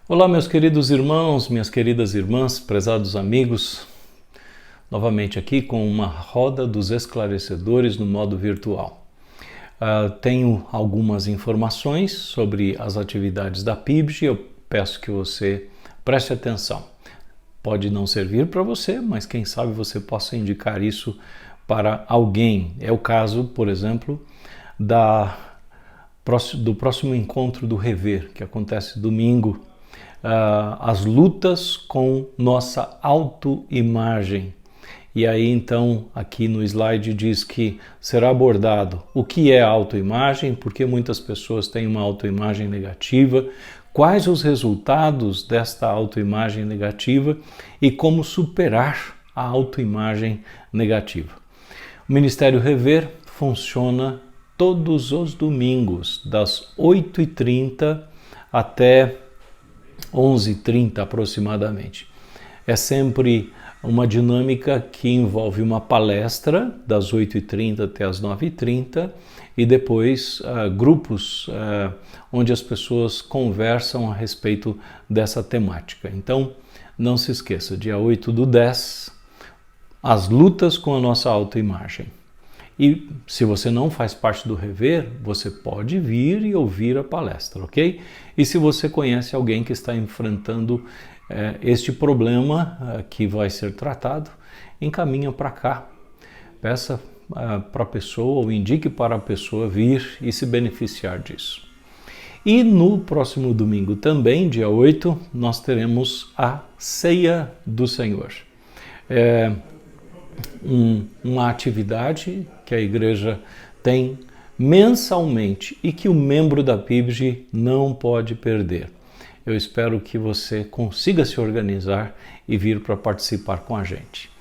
Olá, meus queridos irmãos, minhas queridas irmãs, prezados amigos, novamente aqui com uma roda dos esclarecedores no modo virtual. Tenho algumas informações sobre as atividades da PIBG, eu peço que você preste atenção. Pode não servir para você, mas quem sabe você possa indicar isso para alguém. É o caso, por exemplo, do próximo encontro do Rever, que acontece domingo. As lutas com nossa autoimagem. E aí então aqui no slide diz que será abordado o que é autoimagem, porque muitas pessoas têm uma autoimagem negativa, quais os resultados desta autoimagem negativa e como superar a autoimagem negativa. O Ministério Rever funciona todos os domingos, das 8h30 até 11h30 aproximadamente. É sempre uma dinâmica que envolve uma palestra das 8h30 até as 9h30 e depois grupos onde as pessoas conversam a respeito dessa temática. Então, não se esqueça, dia 8/10, as lutas com a nossa autoimagem. E se você não faz parte do Rever, você pode vir e ouvir a palestra, ok? E se você conhece alguém que está enfrentando este problema que vai ser tratado, encaminha para cá. Peça para a pessoa ou indique para a pessoa vir e se beneficiar disso. E no próximo domingo também, dia 8, nós teremos a Ceia do Senhor. Uma atividade que a igreja tem mensalmente e que o membro da PIBG não pode perder. Eu espero que você consiga se organizar e vir para participar com a gente.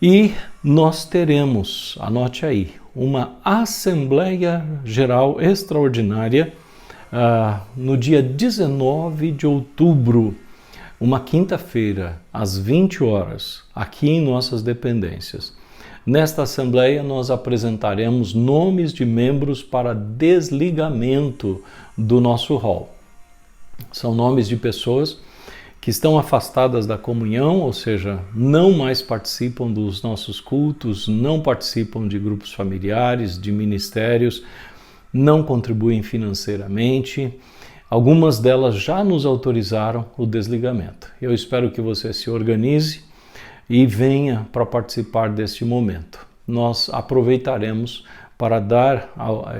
E nós teremos, anote aí, uma Assembleia Geral Extraordinária no dia 19 de outubro, uma quinta-feira, às 20 horas, aqui em nossas dependências. Nesta assembleia, nós apresentaremos nomes de membros para desligamento do nosso hall. São nomes de pessoas que estão afastadas da comunhão, ou seja, não mais participam dos nossos cultos, não participam de grupos familiares, de ministérios, não contribuem financeiramente. Algumas delas já nos autorizaram o desligamento. Eu espero que você se organize e venha para participar deste momento. Nós aproveitaremos para dar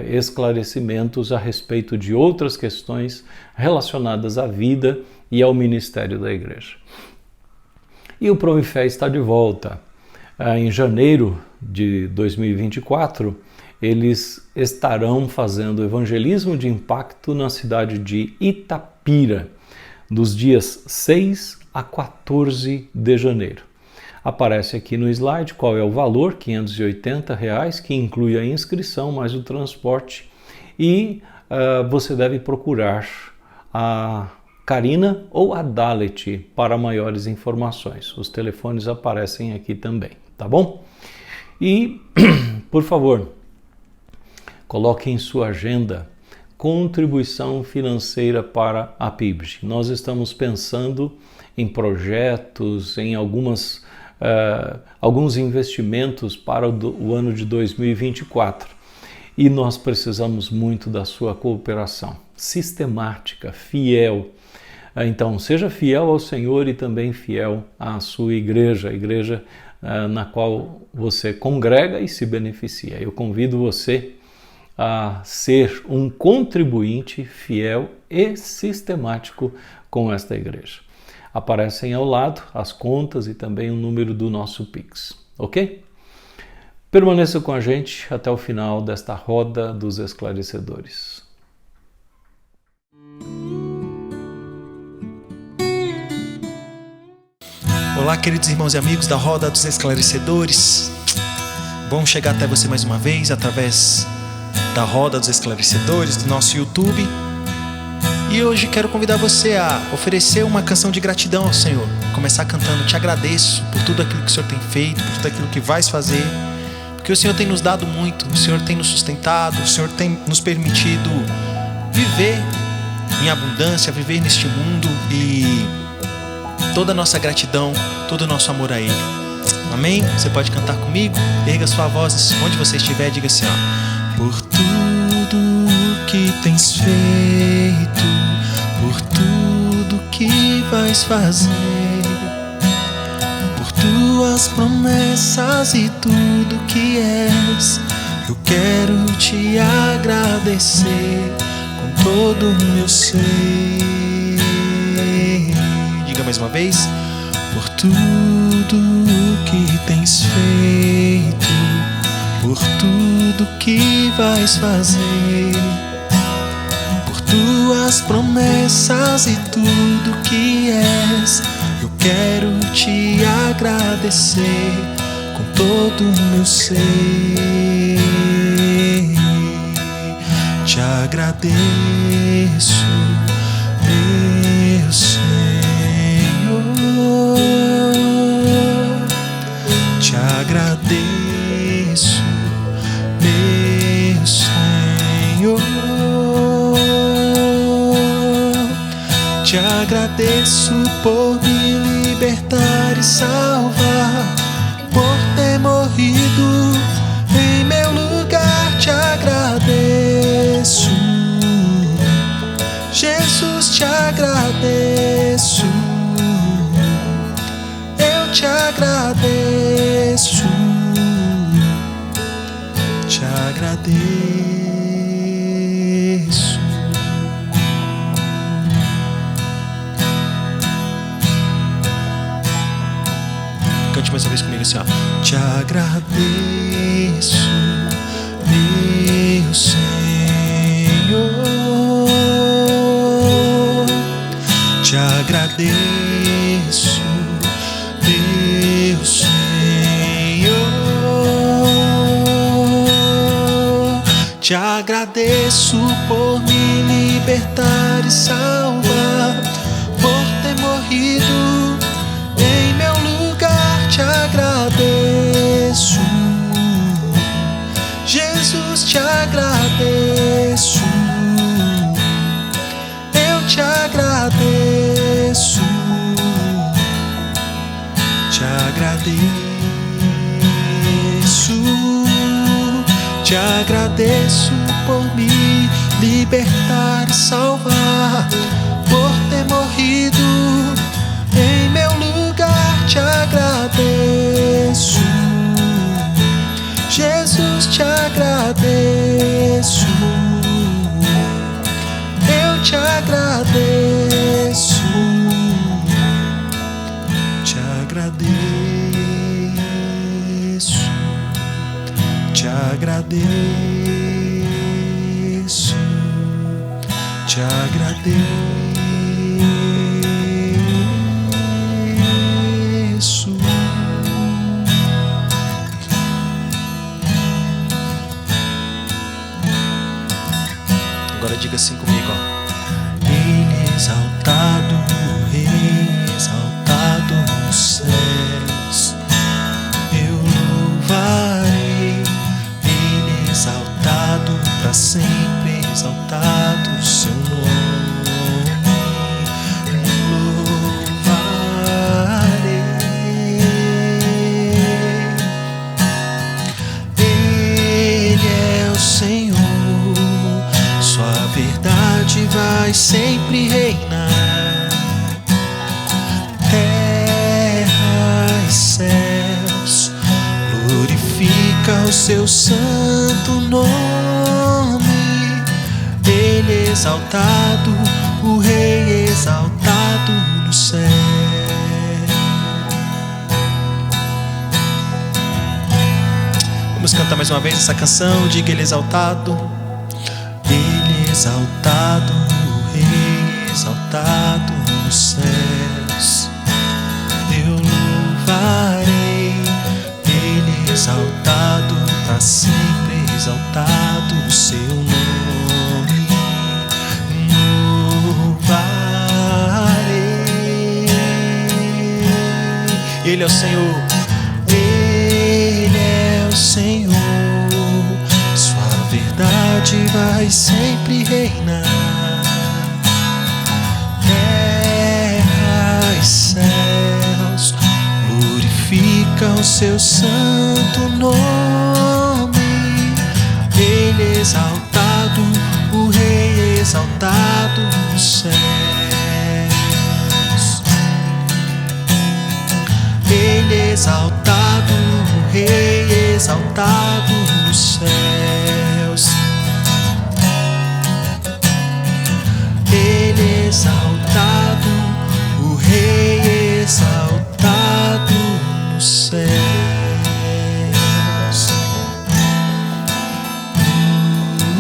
esclarecimentos a respeito de outras questões relacionadas à vida e ao ministério da igreja. E o Promifé está de volta. Em janeiro de 2024, eles estarão fazendo evangelismo de impacto na cidade de Itapira, dos dias 6 a 14 de janeiro. Aparece aqui no slide qual é o valor, R$ 580, que inclui a inscrição mais o transporte. E você deve procurar a Karina ou a Dalet para maiores informações. Os telefones aparecem aqui também, tá bom? E, por favor, coloque em sua agenda contribuição financeira para a PIBG. Nós estamos pensando em projetos, em alguns investimentos para o ano de 2024 e nós precisamos muito da sua cooperação sistemática, fiel. Então, seja fiel ao Senhor e também fiel à sua igreja, a igreja na qual você congrega e se beneficia. Eu convido você a ser um contribuinte fiel e sistemático com esta igreja. Aparecem ao lado as contas e também o número do nosso Pix, ok? Permaneça com a gente até o final desta roda dos esclarecedores. Olá, queridos irmãos e amigos da Roda dos Esclarecedores. Bom chegar até você mais uma vez através da Roda dos Esclarecedores do nosso YouTube. E hoje quero convidar você a oferecer uma canção de gratidão ao Senhor. Começar cantando: te agradeço por tudo aquilo que o Senhor tem feito, por tudo aquilo que vais fazer, porque o Senhor tem nos dado muito, o Senhor tem nos sustentado, o Senhor tem nos permitido viver em abundância, a viver neste mundo, e toda a nossa gratidão, todo o nosso amor a Ele. Amém? Você pode cantar comigo? Erga sua voz onde você estiver, diga assim, ó: por tudo que tens feito, por tudo que vais fazer, por tuas promessas e tudo que és, eu quero te agradecer com todo o meu ser. Diga mais uma vez: por tudo que tens feito, por tudo que vais fazer, por tuas promessas e tudo que és, eu quero te agradecer com todo o meu ser. Te agradeço, meu Senhor, te agradeço, meu Senhor, te agradeço por me libertar e salvar, por ter morrido em meu lugar. Te agradeço, Jesus, te agradeço, eu te agradeço, te agradeço. Cante mais uma vez comigo assim, ó: te agradeço, meu Senhor, te agradeço, meu Senhor, te agradeço por me libertar e salvar, por ter morrido em meu lugar. Te agradeço, Jesus, te agradeço, eu te agradeço, te agradeço, te agradeço por me libertar e salvar, por ter morrido em meu lugar. Te agradeço, Jesus, te agradeço, eu te agradeço, te agradeço, te agradeço, te agradeço. Agora diga assim comigo, ó: Ele exaltado, o Rei exaltado nos céus, eu louvarei. Ele exaltado para sempre, exaltado o seu nome, louvarei. Ele é o Senhor, sua verdade vai sempre reinar. Terra e céus, glorifica o seu santo nome. Ele é exaltado, o Rei exaltado no céu. Vamos cantar mais uma vez essa canção. Diga: Ele é exaltado, exaltado, o Rei exaltado nos céus, eu louvarei. Ele exaltado para sempre, exaltado o seu nome, louvarei. Ele é o Senhor, Ele é o Senhor, sua verdade vai sempre reinar. glorifica o seu santo nome. Ele é exaltado, o Rei exaltado nos céus. Ele é exaltado, o Rei exaltado nos céus. Ele é exaltado, o Rei exaltado nos céus.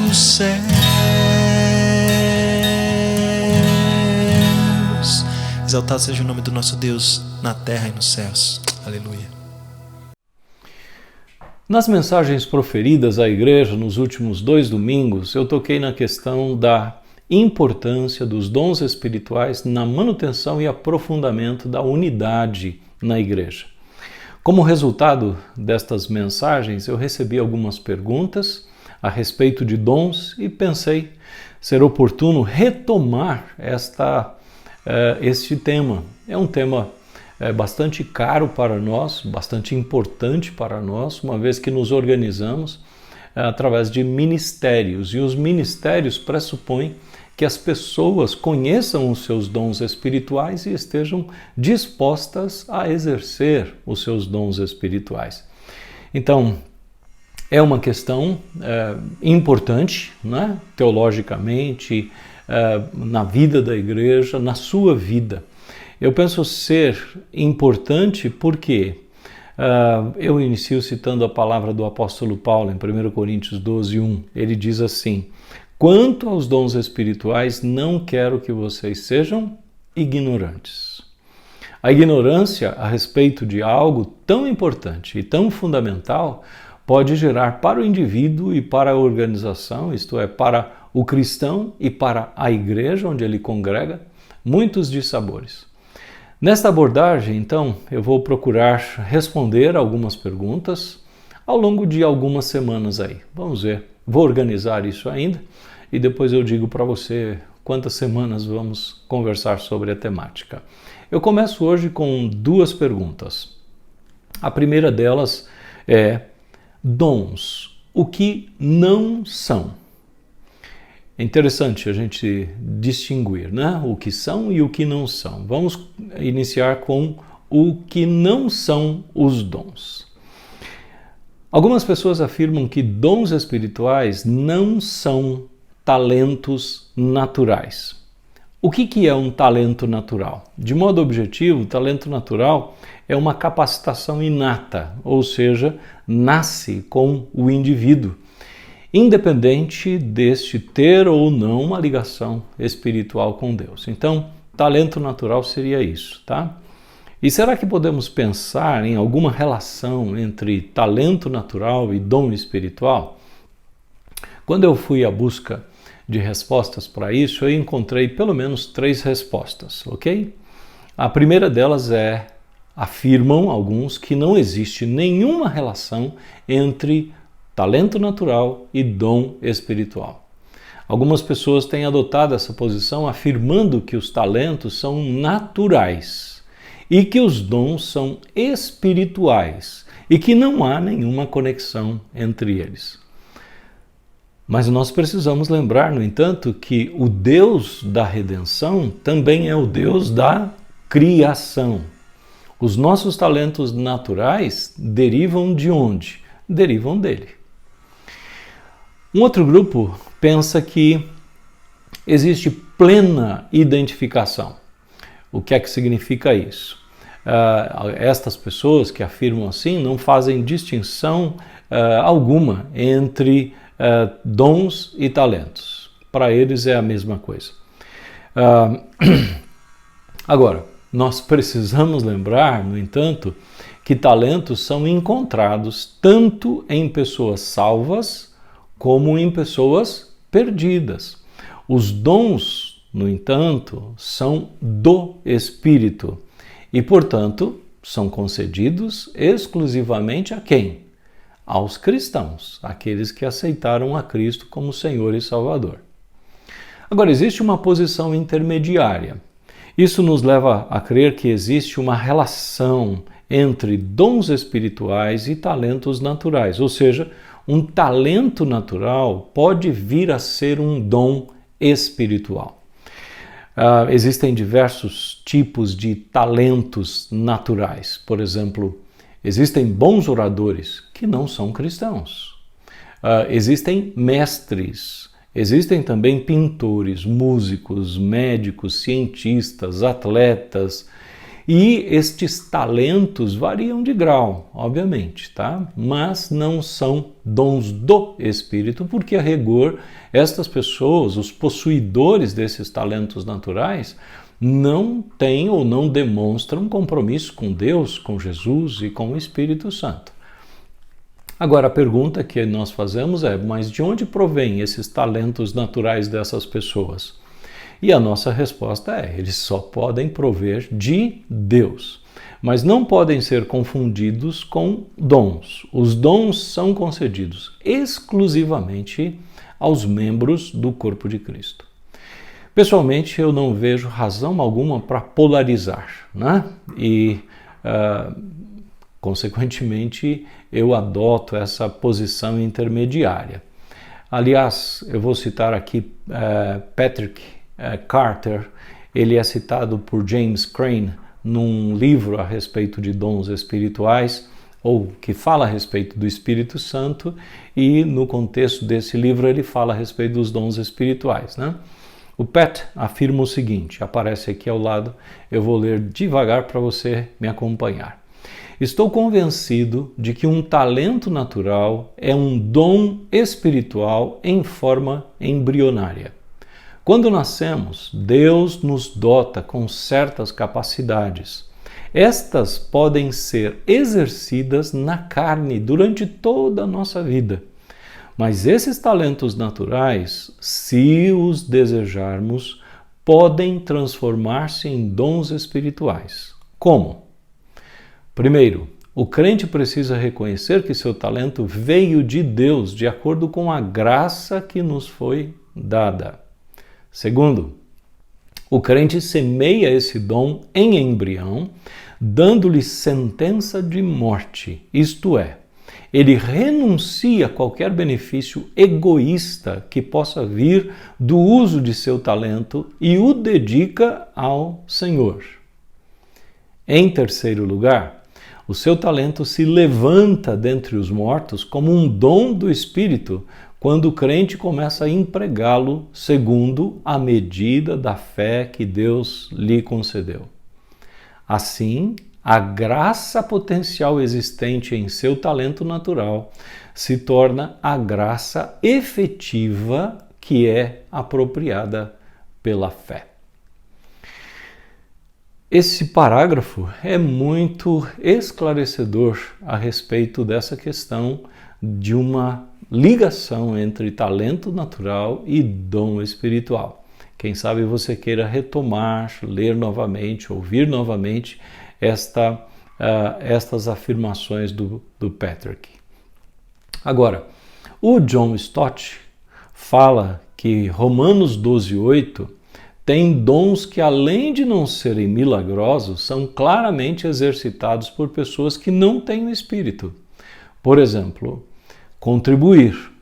Nos céus. Exaltado seja o nome do nosso Deus na terra e nos céus. Aleluia. Nas mensagens proferidas à igreja nos últimos 2 domingos, eu toquei na questão da importância dos dons espirituais na manutenção e aprofundamento da unidade na igreja. Como resultado destas mensagens, eu recebi algumas perguntas a respeito de dons e pensei ser oportuno retomar este tema. É um tema bastante caro para nós, bastante importante para nós, uma vez que nos organizamos através de ministérios, e os ministérios pressupõem que as pessoas conheçam os seus dons espirituais e estejam dispostas a exercer os seus dons espirituais. Então, é uma questão importante, né? Teologicamente, na vida da igreja, na sua vida. Eu penso ser importante porque eu inicio citando a palavra do apóstolo Paulo em 1 Coríntios 12:1. Ele diz assim: quanto aos dons espirituais, não quero que vocês sejam ignorantes. A ignorância a respeito de algo tão importante e tão fundamental pode gerar para o indivíduo e para a organização, isto é, para o cristão e para a igreja onde ele congrega, muitos dissabores. Nesta abordagem, então, eu vou procurar responder algumas perguntas ao longo de algumas semanas aí. Vamos ver, vou organizar isso ainda e depois eu digo para você quantas semanas vamos conversar sobre a temática. Eu começo hoje com 2 perguntas. A primeira delas é: dons, o que não são? É interessante a gente distinguir, né? O que são e o que não são. Vamos iniciar com o que não são os dons. Algumas pessoas afirmam que dons espirituais não são talentos naturais. O que é um talento natural? De modo objetivo, o talento natural é uma capacitação inata, ou seja, nasce com o indivíduo, independente deste ter ou não uma ligação espiritual com Deus. Então, talento natural seria isso, tá? E será que podemos pensar em alguma relação entre talento natural e dom espiritual? Quando eu fui à busca de respostas para isso, eu encontrei pelo menos 3 respostas, ok? A primeira delas afirmam alguns que não existe nenhuma relação entre talento natural e dom espiritual. Algumas pessoas têm adotado essa posição afirmando que os talentos são naturais e que os dons são espirituais e que não há nenhuma conexão entre eles. Mas nós precisamos lembrar, no entanto, que o Deus da redenção também é o Deus da criação. Os nossos talentos naturais derivam de onde? Derivam dele. Um outro grupo pensa que existe plena identificação. O que é que significa isso? Estas pessoas que afirmam assim não fazem distinção alguma entre dons e talentos. Para eles é a mesma coisa. Agora, nós precisamos lembrar, no entanto, que talentos são encontrados tanto em pessoas salvas como em pessoas perdidas. Os dons, no entanto, são do Espírito e, portanto, são concedidos exclusivamente a quem? Aos cristãos, aqueles que aceitaram a Cristo como Senhor e Salvador. Agora, existe uma posição intermediária. Isso nos leva a crer que existe uma relação entre dons espirituais e talentos naturais, ou seja, um talento natural pode vir a ser um dom espiritual. Existem diversos tipos de talentos naturais. Por exemplo, existem bons oradores que não são cristãos. Existem mestres, existem também pintores, músicos, médicos, cientistas, atletas. E estes talentos variam de grau, obviamente, tá? Mas não são dons do Espírito, porque a rigor, estas pessoas, os possuidores desses talentos naturais, não têm ou não demonstram compromisso com Deus, com Jesus e com o Espírito Santo. Agora, a pergunta que nós fazemos é, mas de onde provém esses talentos naturais dessas pessoas? E a nossa resposta é, eles só podem prover de Deus, mas não podem ser confundidos com dons. Os dons são concedidos exclusivamente aos membros do corpo de Cristo. Pessoalmente, eu não vejo razão alguma para polarizar, né? E, consequentemente, eu adoto essa posição intermediária. Aliás, eu vou citar aqui Patrick Carter. Ele é citado por James Crane num livro a respeito de dons espirituais, ou que fala a respeito do Espírito Santo, e no contexto desse livro ele fala a respeito dos dons espirituais, né? O Pat afirma o seguinte, aparece aqui ao lado, eu vou ler devagar para você me acompanhar. Estou convencido de que um talento natural é um dom espiritual em forma embrionária. Quando nascemos, Deus nos dota com certas capacidades. Estas podem ser exercidas na carne durante toda a nossa vida. Mas esses talentos naturais, se os desejarmos, podem transformar-se em dons espirituais. Como? Primeiro, o crente precisa reconhecer que seu talento veio de Deus, de acordo com a graça que nos foi dada. Segundo, o crente semeia esse dom em embrião, dando-lhe sentença de morte, isto é, ele renuncia a qualquer benefício egoísta que possa vir do uso de seu talento e o dedica ao Senhor. Em terceiro lugar, o seu talento se levanta dentre os mortos como um dom do Espírito, quando o crente começa a empregá-lo segundo a medida da fé que Deus lhe concedeu. Assim, a graça potencial existente em seu talento natural se torna a graça efetiva que é apropriada pela fé. Esse parágrafo é muito esclarecedor a respeito dessa questão de uma ligação entre talento natural e dom espiritual. Quem sabe você queira retomar, ler novamente, ouvir novamente estas afirmações do Patrick. Agora, o John Stott fala que Romanos 12:8 tem dons que, além de não serem milagrosos, são claramente exercitados por pessoas que não têm o Espírito. Por exemplo, contribuir,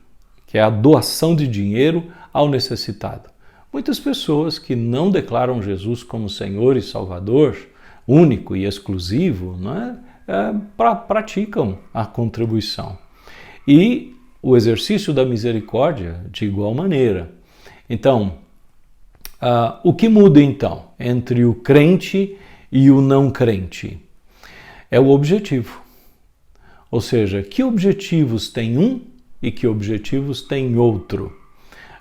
que é a doação de dinheiro ao necessitado. Muitas pessoas que não declaram Jesus como Senhor e Salvador, único e exclusivo, praticam a contribuição. E o exercício da misericórdia de igual maneira. Então, o que muda então entre o crente e o não crente? É o objetivo. Ou seja, que objetivos tem um e que objetivos tem outro.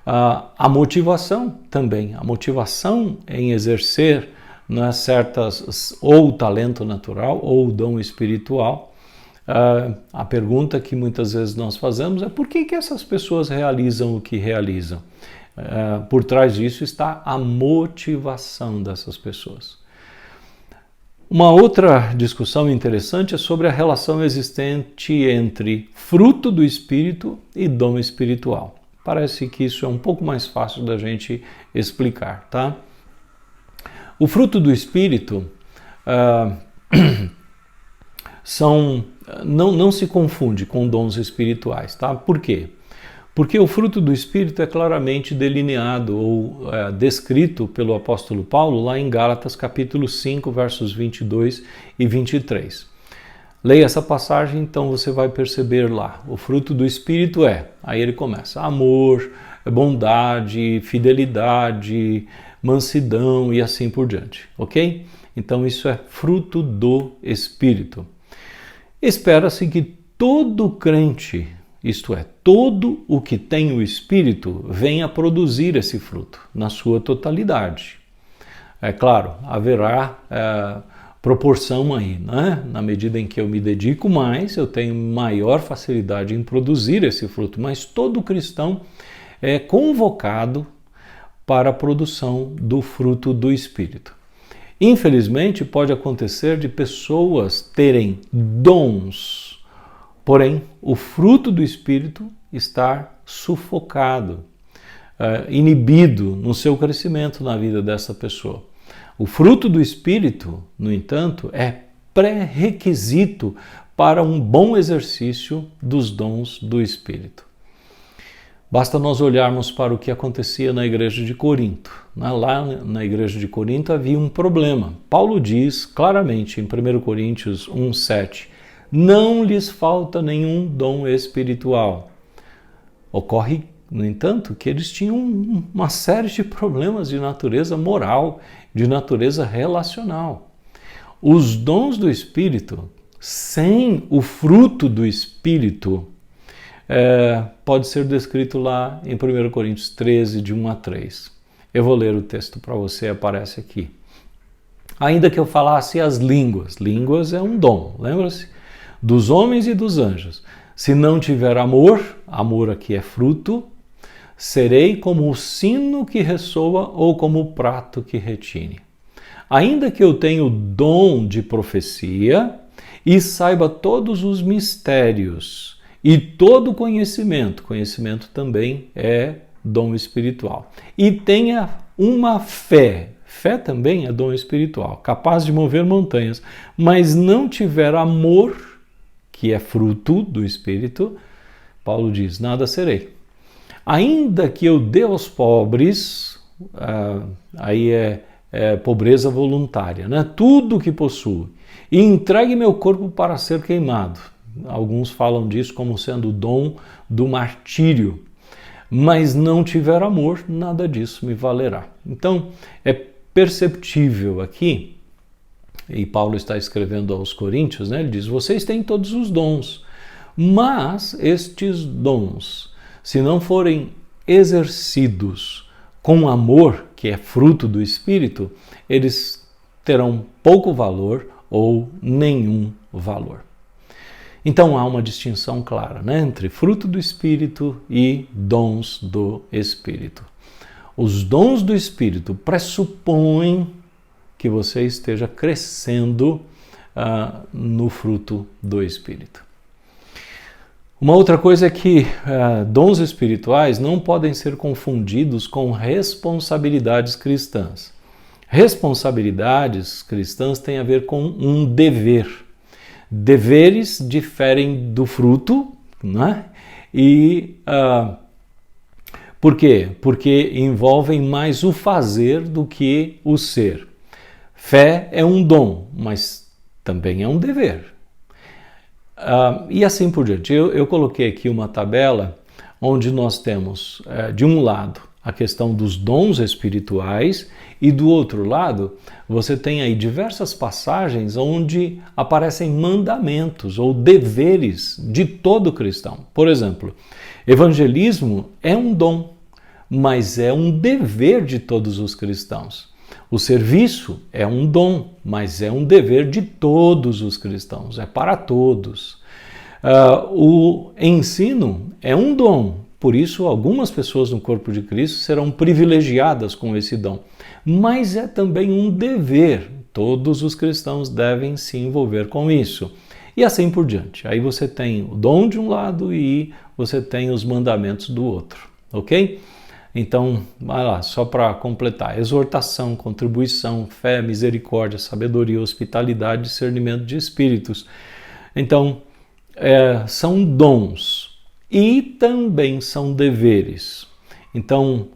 A motivação também, a motivação em exercer certas, ou talento natural ou dom espiritual. A pergunta que muitas vezes nós fazemos é por que essas pessoas realizam o que realizam? Por trás disso está a motivação dessas pessoas. Uma outra discussão interessante é sobre a relação existente entre fruto do Espírito e dom espiritual. Parece que isso é um pouco mais fácil da gente explicar, tá? O fruto do Espírito não se confunde com dons espirituais, tá? Por quê? Porque o fruto do Espírito é claramente delineado ou descrito pelo apóstolo Paulo lá em Gálatas capítulo 5, versos 22 e 23. Leia essa passagem, então você vai perceber lá. O fruto do Espírito aí ele começa, amor, bondade, fidelidade, mansidão e assim por diante, ok? Então isso é fruto do Espírito. Espera-se que todo crente, isto é, todo o que tem o Espírito, venha produzir esse fruto na sua totalidade. É claro, haverá proporção aí, né? Na medida em que eu me dedico mais, eu tenho maior facilidade em produzir esse fruto, mas todo cristão é convocado para a produção do fruto do Espírito. Infelizmente, pode acontecer de pessoas terem dons, porém, o fruto do Espírito estar sufocado, inibido no seu crescimento na vida dessa pessoa. O fruto do Espírito, no entanto, é pré-requisito para um bom exercício dos dons do Espírito. Basta nós olharmos para o que acontecia na igreja de Corinto. Lá na igreja de Corinto havia um problema. Paulo diz claramente em 1 Coríntios 1,7: não lhes falta nenhum dom espiritual. Ocorre, no entanto, que eles tinham uma série de problemas de natureza moral, de natureza relacional. Os dons do Espírito, sem o fruto do Espírito, pode ser descrito lá em 1 Coríntios 13, de 1 a 3. Eu vou ler o texto para você, aparece aqui. Ainda que eu falasse as línguas é um dom, lembra-se? Dos homens e dos anjos. Se não tiver amor, amor aqui é fruto, serei como o sino que ressoa ou como o prato que retine. Ainda que eu tenha o dom de profecia e saiba todos os mistérios e todo conhecimento, conhecimento também é dom espiritual, e tenha uma fé também é dom espiritual, capaz de mover montanhas, mas não tiver amor, que é fruto do Espírito, Paulo diz, nada serei. Ainda que eu dê aos pobres, aí é pobreza voluntária, né? Tudo que possuo, e entregue meu corpo para ser queimado. Alguns falam disso como sendo o dom do martírio. Mas não tiver amor, nada disso me valerá. Então, é perceptível aqui, e Paulo está escrevendo aos Coríntios, né? Ele diz, vocês têm todos os dons, mas estes dons, se não forem exercidos com amor, que é fruto do Espírito, eles terão pouco valor ou nenhum valor. Então há uma distinção clara, né, entre fruto do Espírito e dons do Espírito. Os dons do Espírito pressupõem que você esteja crescendo no fruto do Espírito. Uma outra coisa é que dons espirituais não podem ser confundidos com responsabilidades cristãs. Responsabilidades cristãs têm a ver com um dever. Deveres diferem do fruto, né? E por quê? Porque envolvem mais o fazer do que o ser. Fé é um dom, mas também é um dever. E assim por diante. Eu coloquei aqui uma tabela onde nós temos, de um lado, a questão dos dons espirituais e do outro lado, você tem aí diversas passagens onde aparecem mandamentos ou deveres de todo cristão. Por exemplo, evangelismo é um dom, mas é um dever de todos os cristãos. O serviço é um dom, mas é um dever de todos os cristãos, é para todos. O ensino é um dom, por isso algumas pessoas no corpo de Cristo serão privilegiadas com esse dom. Mas é também um dever, todos os cristãos devem se envolver com isso. E assim por diante. Aí você tem o dom de um lado e você tem os mandamentos do outro, ok? Então, vai lá, só para completar. Exortação, contribuição, fé, misericórdia, sabedoria, hospitalidade, discernimento de espíritos. Então, são dons e também são deveres. Então,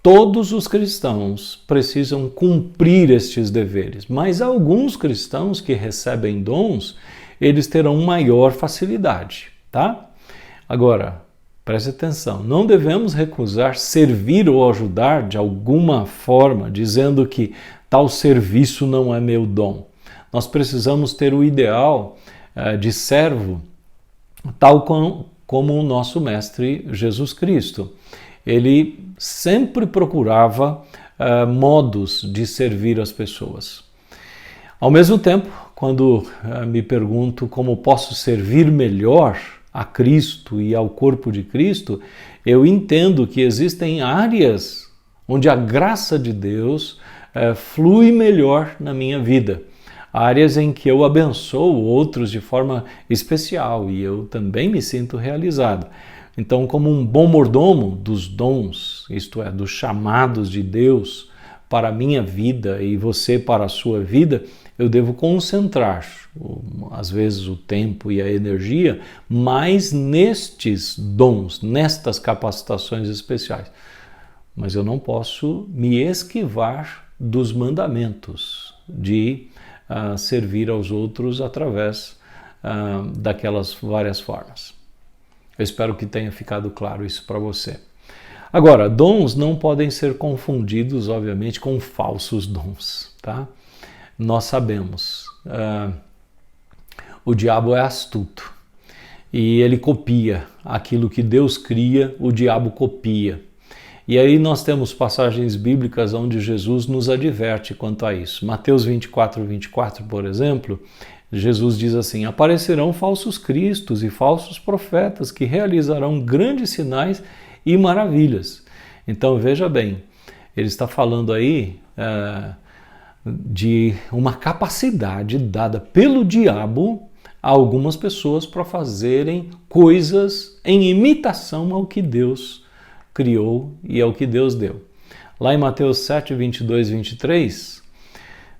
todos os cristãos precisam cumprir estes deveres, mas alguns cristãos que recebem dons, eles terão maior facilidade, tá? Agora, preste atenção, não devemos recusar servir ou ajudar de alguma forma, dizendo que tal serviço não é meu dom. Nós precisamos ter o ideal de servo, tal como o nosso Mestre Jesus Cristo. Ele sempre procurava modos de servir as pessoas. Ao mesmo tempo, quando me pergunto como posso servir melhor a Cristo e ao corpo de Cristo, eu entendo que existem áreas onde a graça de Deus flui melhor na minha vida. Áreas em que eu abençoo outros de forma especial e eu também me sinto realizado. Então, como um bom mordomo dos dons, isto é, dos chamados de Deus para a minha vida e você para a sua vida, eu devo concentrar, às vezes, o tempo e a energia mais nestes dons, nestas capacitações especiais. Mas eu não posso me esquivar dos mandamentos de servir aos outros através daquelas várias formas. Eu espero que tenha ficado claro isso para você. Agora, dons não podem ser confundidos, obviamente, com falsos dons, tá? Nós sabemos, o diabo é astuto e ele copia aquilo que Deus cria, o diabo copia. E aí nós temos passagens bíblicas onde Jesus nos adverte quanto a isso. Mateus 24, por exemplo, Jesus diz assim: aparecerão falsos cristos e falsos profetas que realizarão grandes sinais e maravilhas. Então veja bem, ele está falando aí de uma capacidade dada pelo diabo a algumas pessoas para fazerem coisas em imitação ao que Deus criou e ao que Deus deu. Lá em Mateus 7, 22 e 23,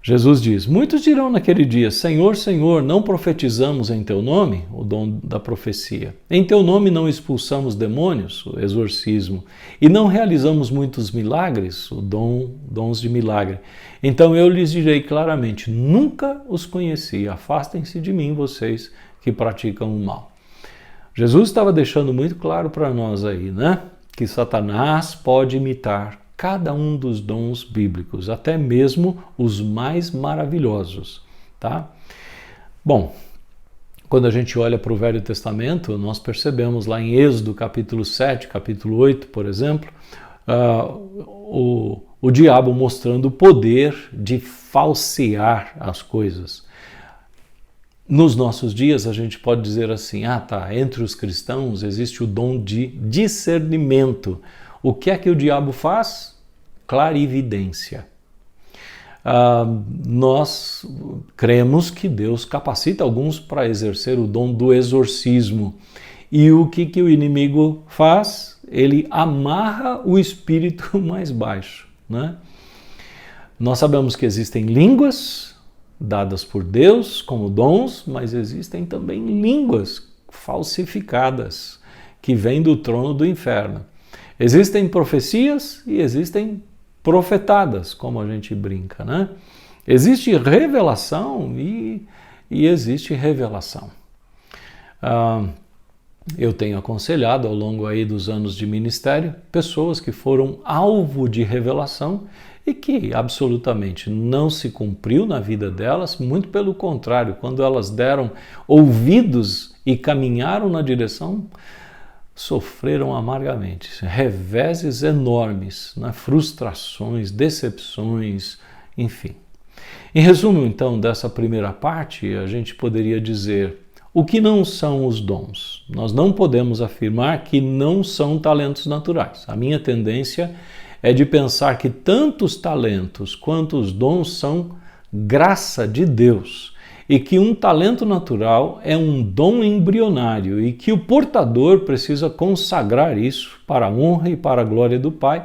Jesus diz: muitos dirão naquele dia: Senhor, Senhor, não profetizamos em teu nome, o dom da profecia. Em teu nome não expulsamos demônios, o exorcismo, e não realizamos muitos milagres, o dons de milagre. Então eu lhes direi claramente: nunca os conheci, afastem-se de mim, vocês que praticam o mal. Jesus estava deixando muito claro para nós aí, né? Que Satanás pode imitar cada um dos dons bíblicos, até mesmo os mais maravilhosos, tá? Bom, quando a gente olha para o Velho Testamento, nós percebemos lá em Êxodo capítulo 7, capítulo 8, por exemplo, o diabo mostrando o poder de falsear as coisas. Nos nossos dias a gente pode dizer assim: entre os cristãos existe o dom de discernimento. O que é que o diabo faz? Clarividência. Nós cremos que Deus capacita alguns para exercer o dom do exorcismo. E o que o inimigo faz? Ele amarra o espírito mais baixo, né? Nós sabemos que existem línguas dadas por Deus como dons, mas existem também línguas falsificadas que vêm do trono do inferno. Existem profecias e existem profetadas, como a gente brinca, né? Existe revelação e existe revelação. Eu tenho aconselhado ao longo aí dos anos de ministério pessoas que foram alvo de revelação e que absolutamente não se cumpriu na vida delas, muito pelo contrário, quando elas deram ouvidos e caminharam na direção, sofreram amargamente, reveses enormes, né? Frustrações, decepções, enfim. Em resumo, então, dessa primeira parte, a gente poderia dizer: o que não são os dons? Nós não podemos afirmar que não são talentos naturais. A minha tendência é de pensar que tanto os talentos quanto os dons são graça de Deus e que um talento natural é um dom embrionário e que o portador precisa consagrar isso para a honra e para a glória do Pai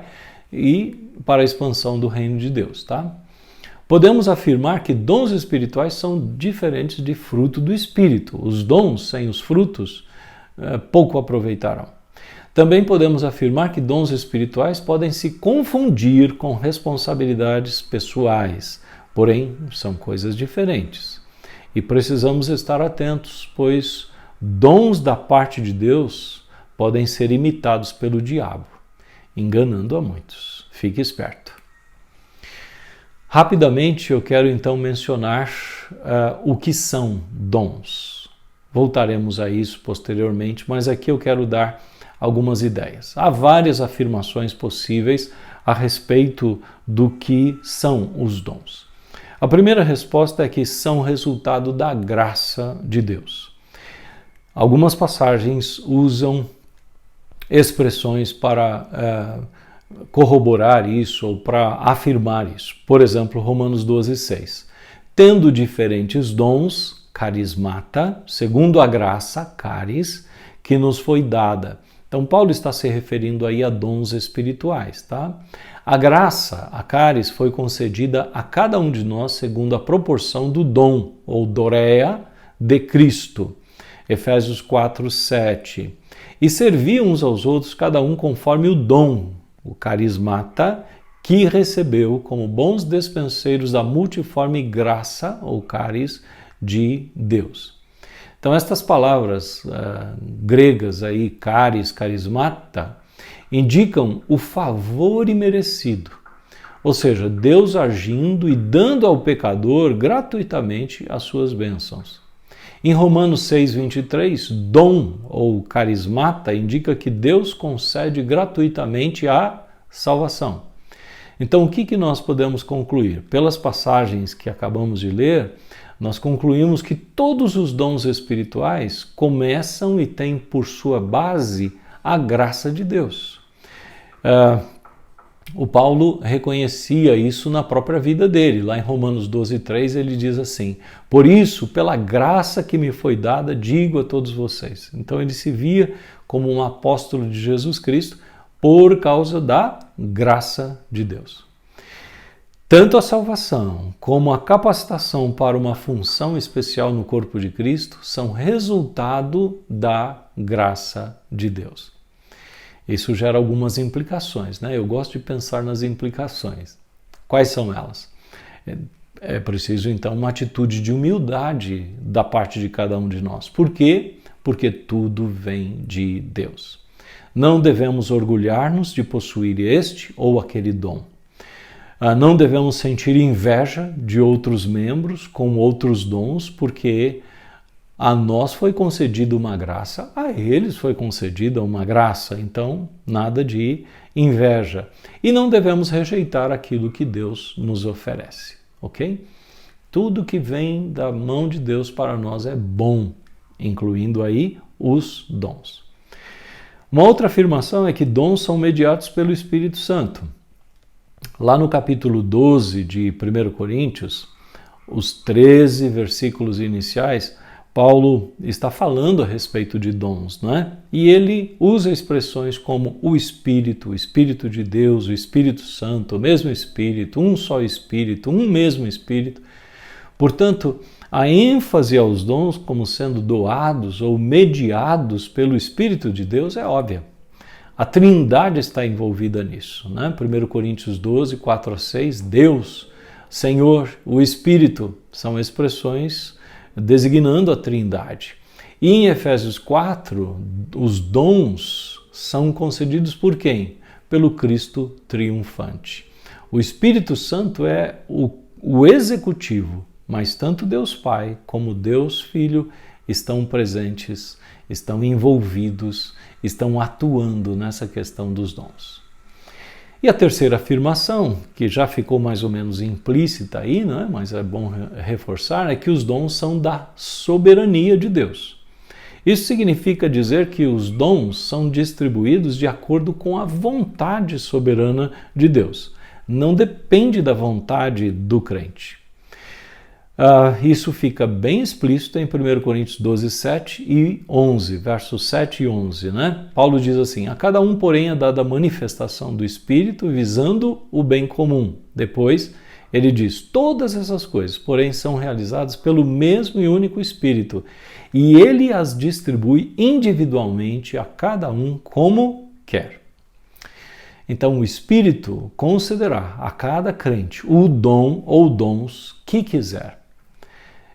e para a expansão do reino de Deus, tá? Podemos afirmar que dons espirituais são diferentes de fruto do Espírito. Os dons sem os frutos pouco aproveitarão. Também podemos afirmar que dons espirituais podem se confundir com responsabilidades pessoais, porém são coisas diferentes. E precisamos estar atentos, pois dons da parte de Deus podem ser imitados pelo diabo, enganando a muitos. Fique esperto. Rapidamente eu quero então mencionar o que são dons. Voltaremos a isso posteriormente, mas aqui eu quero dar algumas ideias. Há várias afirmações possíveis a respeito do que são os dons. A primeira resposta é que são resultado da graça de Deus. Algumas passagens usam expressões para corroborar isso ou para afirmar isso. Por exemplo, Romanos 12:6. Tendo diferentes dons, carismata, segundo a graça, caris, que nos foi dada. Então, Paulo está se referindo aí a dons espirituais, tá? A graça, a caris, foi concedida a cada um de nós segundo a proporção do dom, ou doreia, de Cristo. Efésios 4:7. E serviam uns aos outros, cada um conforme o dom, o carismata, que recebeu como bons despenseiros da multiforme graça, ou caris, de Deus. Então, estas palavras gregas aí, caris, carismata, indicam o favor imerecido, ou seja, Deus agindo e dando ao pecador gratuitamente as suas bênçãos. Em Romanos 6:23, dom ou carismata indica que Deus concede gratuitamente a salvação. Então, o que nós podemos concluir? Pelas passagens que acabamos de ler, nós concluímos que todos os dons espirituais começam e têm por sua base a graça de Deus. O Paulo reconhecia isso na própria vida dele. Lá em Romanos 12:3 ele diz assim: por isso, pela graça que me foi dada, digo a todos vocês. Então ele se via como um apóstolo de Jesus Cristo por causa da graça de Deus. Tanto a salvação como a capacitação para uma função especial no corpo de Cristo são resultado da graça de Deus. Isso gera algumas implicações, né? Eu gosto de pensar nas implicações. Quais são elas? É preciso, então, uma atitude de humildade da parte de cada um de nós. Por quê? Porque tudo vem de Deus. Não devemos orgulhar-nos de possuir este ou aquele dom. Não devemos sentir inveja de outros membros com outros dons, porque a nós foi concedida uma graça, a eles foi concedida uma graça, então nada de inveja. E não devemos rejeitar aquilo que Deus nos oferece, ok? Tudo que vem da mão de Deus para nós é bom, incluindo aí os dons. Uma outra afirmação é que dons são mediados pelo Espírito Santo. Lá no capítulo 12 de 1 Coríntios, os 13 versículos iniciais, Paulo está falando a respeito de dons, não é? E ele usa expressões como o Espírito de Deus, o Espírito Santo, o mesmo Espírito, um só Espírito, um mesmo Espírito. Portanto, a ênfase aos dons como sendo doados ou mediados pelo Espírito de Deus é óbvia. A Trindade está envolvida nisso, né? 1 Coríntios 12, 4-6, Deus, Senhor, o Espírito, são expressões designando a Trindade. E em Efésios 4, os dons são concedidos por quem? Pelo Cristo triunfante. O Espírito Santo é o executivo, mas tanto Deus Pai como Deus Filho estão presentes, estão envolvidos, estão atuando nessa questão dos dons. E a terceira afirmação, que já ficou mais ou menos implícita aí, né? Mas é bom reforçar, é que os dons são da soberania de Deus. Isso significa dizer que os dons são distribuídos de acordo com a vontade soberana de Deus. Não depende da vontade do crente. Isso fica bem explícito em 1 Coríntios 12, 7 e 11, versos 7 e 11, né? Paulo diz assim: a cada um, porém, é dada a manifestação do Espírito visando o bem comum. Depois, Ele diz: todas essas coisas, porém, são realizadas pelo mesmo e único Espírito, e ele as distribui individualmente a cada um como quer. Então, o Espírito concederá a cada crente o dom ou dons que quiser.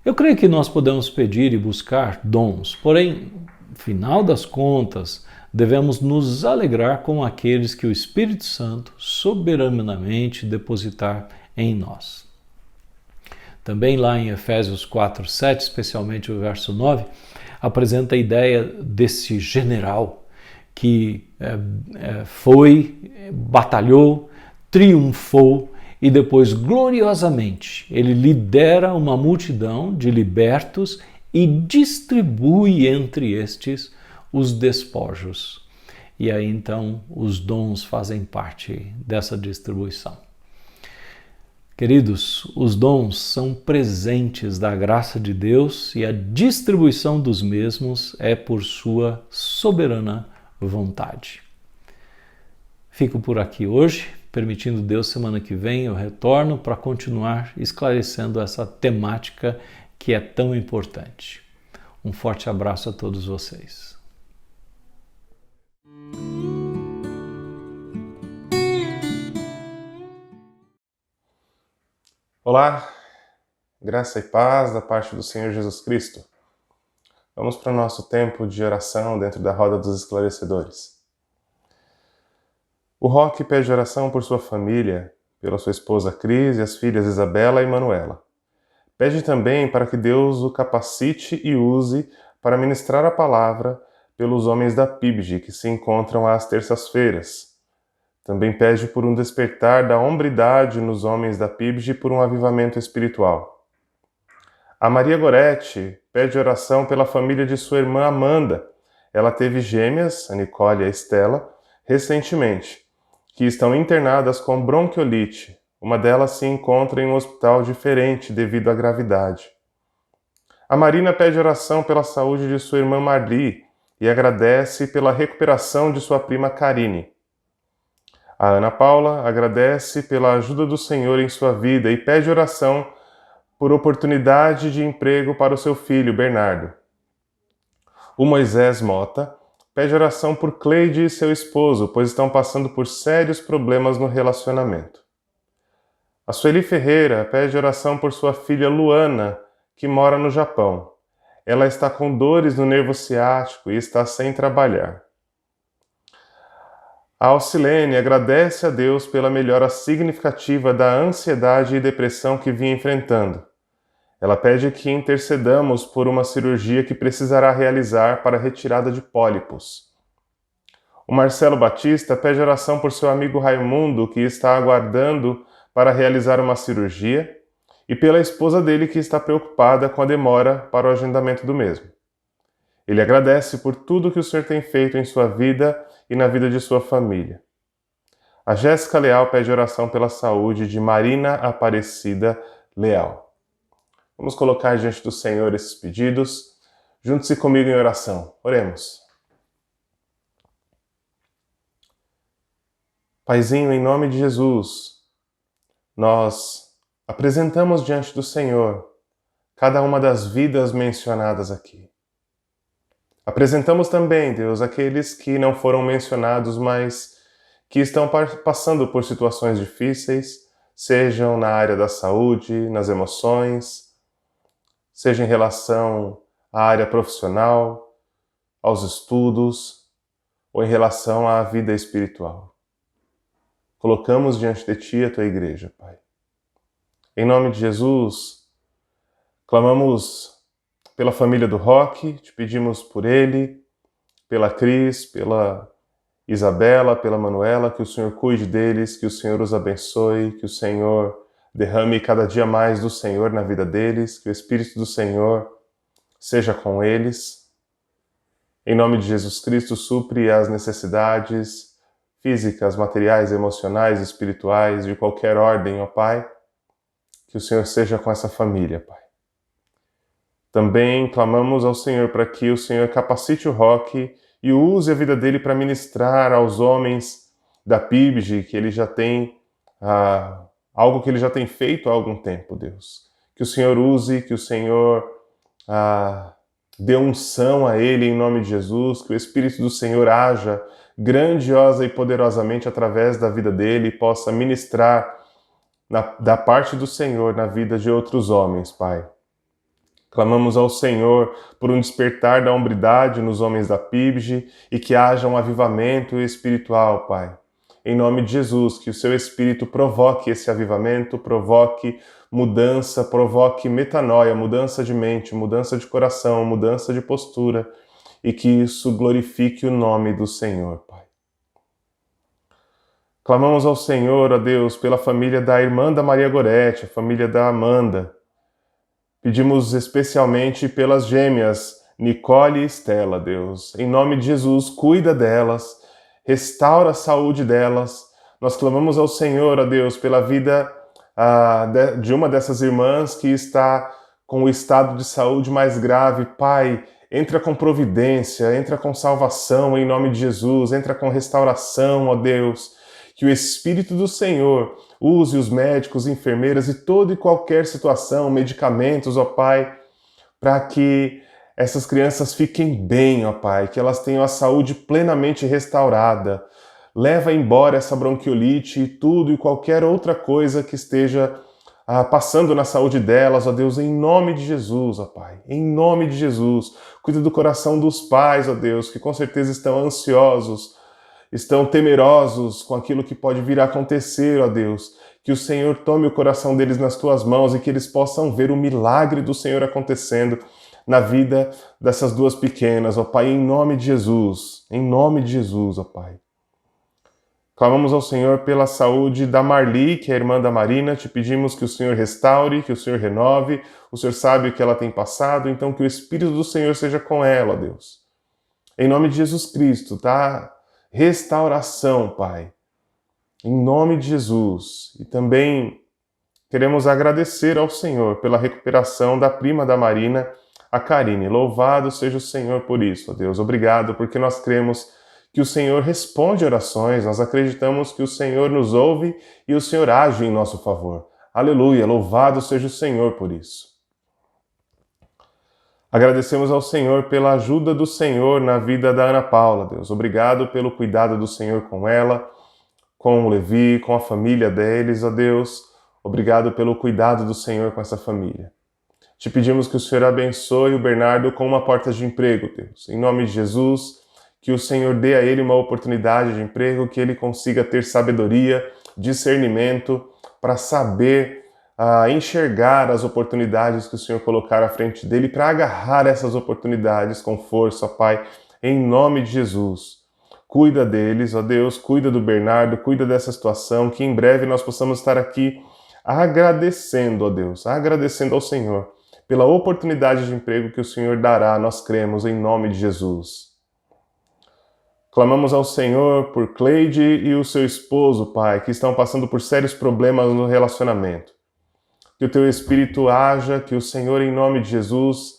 Eu creio que nós podemos pedir e buscar dons, porém, no final das contas, devemos nos alegrar com aqueles que o Espírito Santo soberanamente depositar em nós. Também lá em Efésios 4:7, especialmente o verso 9, apresenta a ideia desse general que batalhou, triunfou e depois gloriosamente ele lidera uma multidão de libertos e distribui entre estes os despojos. E aí então os dons fazem parte dessa distribuição. Queridos, os dons são presentes da graça de Deus e a distribuição dos mesmos é por sua soberana vontade. Fico por aqui hoje, permitindo Deus, semana que vem eu retorno para continuar esclarecendo essa temática que é tão importante. Um forte abraço a todos vocês. Olá, graça e paz da parte do Senhor Jesus Cristo. Vamos para o nosso tempo de oração dentro da Roda dos Esclarecedores. O Roque pede oração por sua família, pela sua esposa Cris e as filhas Isabela e Manuela. Pede também para que Deus o capacite e use para ministrar a palavra pelos homens da PIBG que se encontram às terças-feiras. Também pede por um despertar da hombridade nos homens da PIBG e por um avivamento espiritual. A Maria Goretti pede oração pela família de sua irmã Amanda. Ela teve gêmeas, a Nicole e a Estela, recentemente, que estão internadas com bronquiolite. Uma delas se encontra em um hospital diferente devido à gravidade. A Marina pede oração pela saúde de sua irmã Marli e agradece pela recuperação de sua prima Karine. A Ana Paula agradece pela ajuda do Senhor em sua vida e pede oração por oportunidade de emprego para o seu filho, Bernardo. O Moisés Mota pede oração por Cleide e seu esposo, pois estão passando por sérios problemas no relacionamento. A Sueli Ferreira pede oração por sua filha Luana, que mora no Japão. Ela está com dores no nervo ciático e está sem trabalhar. A Alcilene agradece a Deus pela melhora significativa da ansiedade e depressão que vinha enfrentando. Ela pede que intercedamos por uma cirurgia que precisará realizar para a retirada de pólipos. O Marcelo Batista pede oração por seu amigo Raimundo, que está aguardando para realizar uma cirurgia, e pela esposa dele, que está preocupada com a demora para o agendamento do mesmo. Ele agradece por tudo que o Senhor tem feito em sua vida e na vida de sua família. A Jéssica Leal pede oração pela saúde de Marina Aparecida Leal. Vamos colocar diante do Senhor esses pedidos. Junte-se comigo em oração. Oremos. Paizinho, em nome de Jesus, nós apresentamos diante do Senhor cada uma das vidas mencionadas aqui. Apresentamos também, Deus, aqueles que não foram mencionados, mas que estão passando por situações difíceis, sejam na área da saúde, nas emoções, seja em relação à área profissional, aos estudos, ou em relação à vida espiritual. Colocamos diante de Ti a Tua igreja, Pai. Em nome de Jesus, clamamos pela família do Roque, te pedimos por ele, pela Cris, pela Isabela, pela Manuela, que o Senhor cuide deles, que o Senhor os abençoe, que o Senhor derrame cada dia mais do Senhor na vida deles, que o Espírito do Senhor seja com eles. Em nome de Jesus Cristo, supre as necessidades físicas, materiais, emocionais, espirituais, de qualquer ordem, ó Pai. Que o Senhor seja com essa família, Pai. Também clamamos ao Senhor para que o Senhor capacite o Roque e use a vida dele para ministrar aos homens da PIBG, que ele já tem algo que ele já tem feito há algum tempo, Deus. Que o Senhor use, que o Senhor dê unção a ele em nome de Jesus, que o Espírito do Senhor haja grandiosa e poderosamente através da vida dele e possa ministrar da parte do Senhor na vida de outros homens, Pai. Clamamos ao Senhor por um despertar da hombridade nos homens da PIBG e que haja um avivamento espiritual, Pai. Em nome de Jesus, que o seu Espírito provoque esse avivamento, provoque mudança, provoque metanoia, mudança de mente, mudança de coração, mudança de postura e que isso glorifique o nome do Senhor, Pai. Clamamos ao Senhor, ó Deus, pela família da irmã da Maria Gorete, a família da Amanda. Pedimos especialmente pelas gêmeas Nicole e Estela, Deus. Em nome de Jesus, cuida delas, restaura a saúde delas. Nós clamamos ao Senhor, ó Deus, pela vida de uma dessas irmãs que está com o estado de saúde mais grave. Pai, entra com providência, entra com salvação em nome de Jesus, entra com restauração, ó Deus. Que o Espírito do Senhor use os médicos, enfermeiras e toda e qualquer situação, medicamentos, ó Pai, para que essas crianças fiquem bem, ó Pai, que elas tenham a saúde plenamente restaurada. Leva embora essa bronquiolite e tudo e qualquer outra coisa que esteja passando na saúde delas, ó Deus, em nome de Jesus, ó Pai, em nome de Jesus. Cuida do coração dos pais, ó Deus, que com certeza estão ansiosos, estão temerosos com aquilo que pode vir a acontecer, ó Deus. Que o Senhor tome o coração deles nas tuas mãos e que eles possam ver o milagre do Senhor acontecendo na vida dessas duas pequenas, ó Pai, em nome de Jesus, ó Pai. Clamamos ao Senhor pela saúde da Marli, que é a irmã da Marina. Te pedimos que o Senhor restaure, que o Senhor renove. O Senhor sabe o que ela tem passado, então que o Espírito do Senhor seja com ela, ó Deus. Em nome de Jesus Cristo, tá? Restauração, Pai, em nome de Jesus. E também queremos agradecer ao Senhor pela recuperação da prima da Marina, a Karine. Louvado seja o Senhor por isso, ó Deus. Obrigado, porque nós cremos que o Senhor responde orações, nós acreditamos que o Senhor nos ouve e o Senhor age em nosso favor. Aleluia, louvado seja o Senhor por isso. Agradecemos ao Senhor pela ajuda do Senhor na vida da Ana Paula, Deus. Obrigado pelo cuidado do Senhor com ela, com o Levi, com a família deles, ó Deus. Obrigado pelo cuidado do Senhor com essa família. Te pedimos que o Senhor abençoe o Bernardo com uma porta de emprego, Deus. Em nome de Jesus, que o Senhor dê a ele uma oportunidade de emprego, que ele consiga ter sabedoria, discernimento, para saber enxergar as oportunidades que o Senhor colocar à frente dele, para agarrar essas oportunidades com força, Pai, em nome de Jesus. Cuida deles, ó Deus, cuida do Bernardo, cuida dessa situação, que em breve nós possamos estar aqui agradecendo, ó Deus, agradecendo ao Senhor pela oportunidade de emprego que o Senhor dará, nós cremos, em nome de Jesus. Clamamos ao Senhor por Cleide e o seu esposo, Pai, que estão passando por sérios problemas no relacionamento. Que o teu Espírito haja, que o Senhor, em nome de Jesus,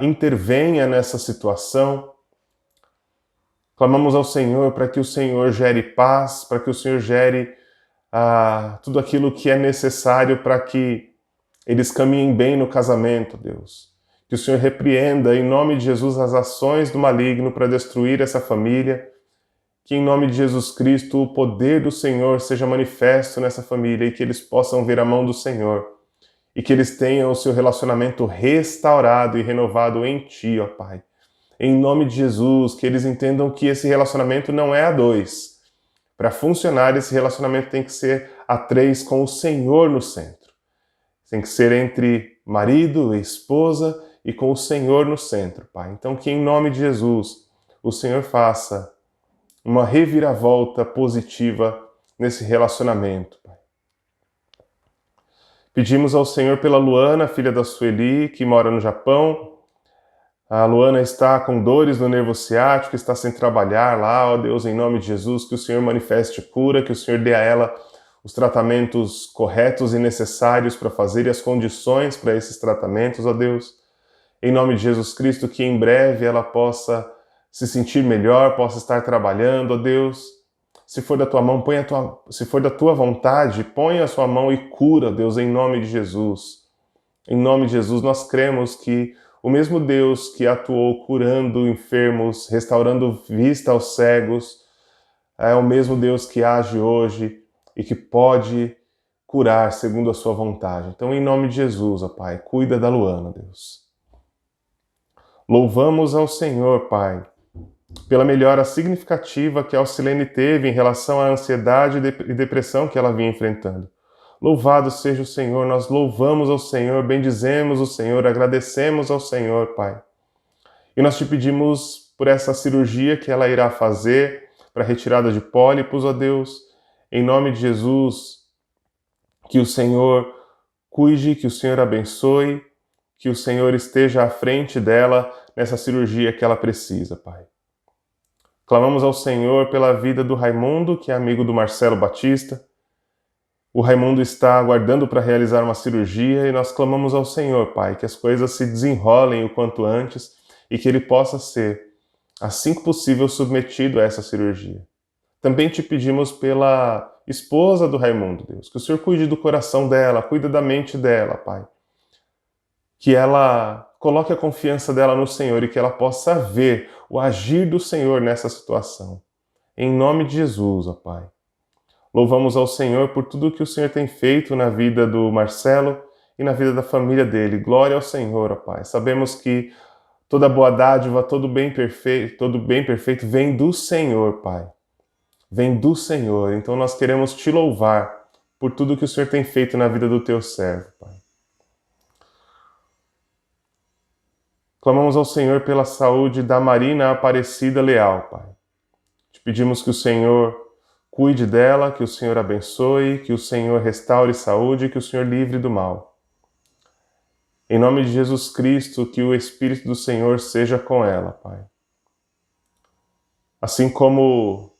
intervenha nessa situação. Clamamos ao Senhor para que o Senhor gere paz, para que o Senhor gere tudo aquilo que é necessário para que eles caminhem bem no casamento, Deus. Que o Senhor repreenda, em nome de Jesus, as ações do maligno para destruir essa família. Que, em nome de Jesus Cristo, o poder do Senhor seja manifesto nessa família e que eles possam ver a mão do Senhor. E que eles tenham o seu relacionamento restaurado e renovado em Ti, ó Pai. Em nome de Jesus, que eles entendam que esse relacionamento não é a dois. Para funcionar, esse relacionamento tem que ser a três, com o Senhor no centro. Tem que ser entre marido e esposa e com o Senhor no centro, Pai. Então, que em nome de Jesus, o Senhor faça uma reviravolta positiva nesse relacionamento, Pai. Pedimos ao Senhor pela Luana, filha da Sueli, que mora no Japão. A Luana está com dores no nervo ciático, está sem trabalhar lá, ó Deus, em nome de Jesus, que o Senhor manifeste cura, que o Senhor dê a ela os tratamentos corretos e necessários para fazer e as condições para esses tratamentos, ó Deus. Em nome de Jesus Cristo, que em breve ela possa se sentir melhor, possa estar trabalhando, ó Deus. Se for da tua mão, se for da tua vontade, põe a sua mão e cura, Deus, em nome de Jesus. Em nome de Jesus, nós cremos que o mesmo Deus que atuou curando enfermos, restaurando vista aos cegos, é o mesmo Deus que age hoje e que pode curar segundo a sua vontade. Então, em nome de Jesus, ó Pai, cuida da Luana, Deus. Louvamos ao Senhor, Pai, pela melhora significativa que a Alcilene teve em relação à ansiedade e depressão que ela vinha enfrentando. Louvado seja o Senhor, nós louvamos ao Senhor, bendizemos o Senhor, agradecemos ao Senhor, Pai. E nós te pedimos por essa cirurgia que ela irá fazer para retirada de pólipos, ó Deus, em nome de Jesus, que o Senhor cuide, que o Senhor abençoe, que o Senhor esteja à frente dela nessa cirurgia que ela precisa, Pai. Clamamos ao Senhor pela vida do Raimundo, que é amigo do Marcelo Batista. O Raimundo está aguardando para realizar uma cirurgia e nós clamamos ao Senhor, Pai, que as coisas se desenrolem o quanto antes e que ele possa ser, assim que possível, submetido a essa cirurgia. Também te pedimos pela esposa do Raimundo, Deus, que o Senhor cuide do coração dela, cuide da mente dela, Pai. Que ela coloque a confiança dela no Senhor e que ela possa ver o agir do Senhor nessa situação. Em nome de Jesus, ó Pai. Louvamos ao Senhor por tudo que o Senhor tem feito na vida do Marcelo e na vida da família dele. Glória ao Senhor, ó Pai. Sabemos que toda boa dádiva, todo bem perfeito vem do Senhor, Pai. Vem do Senhor. Então nós queremos te louvar por tudo que o Senhor tem feito na vida do teu servo, Pai. Clamamos ao Senhor pela saúde da Marina Aparecida Leal, Pai. Te pedimos que o Senhor cuide dela, que o Senhor abençoe, que o Senhor restaure saúde e que o Senhor livre do mal. Em nome de Jesus Cristo, que o Espírito do Senhor seja com ela, Pai. Assim como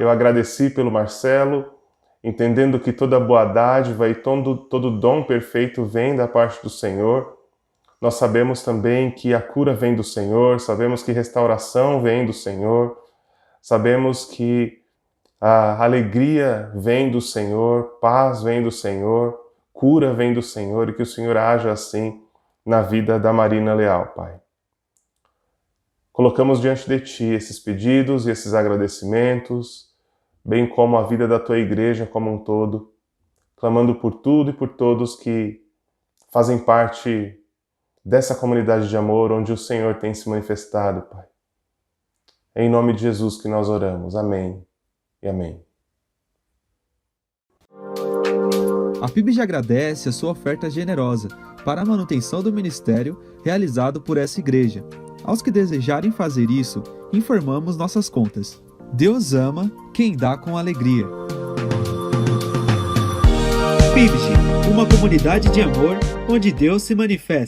eu agradeci pelo Marcelo, entendendo que toda boa dádiva e todo dom perfeito vem da parte do Senhor, nós sabemos também que a cura vem do Senhor, sabemos que restauração vem do Senhor, sabemos que a alegria vem do Senhor, paz vem do Senhor, cura vem do Senhor e que o Senhor haja assim na vida da Marina Leal, Pai. Colocamos diante de Ti esses pedidos e esses agradecimentos, bem como a vida da Tua igreja como um todo, clamando por tudo e por todos que fazem parte dessa comunidade de amor onde o Senhor tem se manifestado, Pai. É em nome de Jesus que nós oramos. Amém e amém. A PIBG agradece a sua oferta generosa para a manutenção do ministério realizado por essa igreja. Aos que desejarem fazer isso, informamos nossas contas. Deus ama quem dá com alegria. PIBG, uma comunidade de amor onde Deus se manifesta.